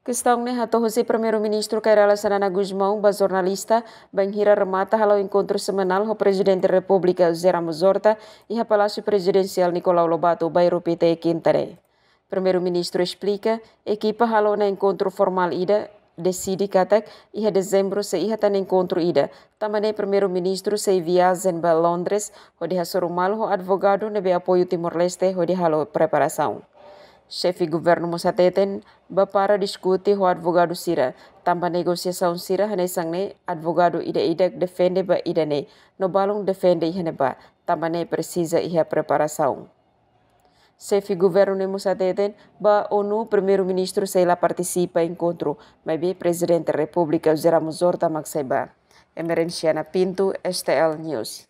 Questão né, hato José Primeiro-Ministro Cairala Sanana Guzmão, ba jornalista, banhira remata halau encontro semanal ho Presidente da República José Ramos Horta e ha Palácio Presidencial Nicolau Lobato, bairro PT Quintare. Primeiro-Ministro explica, equipa halau na encontro formal ida, decide katak, iha dezembro se iha tan encontro ida. Tamane Primeiro-Ministro se viazen ba Londres, ho de sorumal ho advogado nebe apoio Timor-Leste ho de halau preparação. Chefe governo Mosateten para discutir o advogado Sira. Tanpa negosiação Sira hanesangne advogado ida defende ba idane. No balong defende ihaneba. Tanpa ne precisa iha preparação. Chefe governo Mosateten ba ONU primeiro-ministro sei participa encontro. Mas presidente da República José Ramos Horta makseba. Emerenciana Pinto, STL News.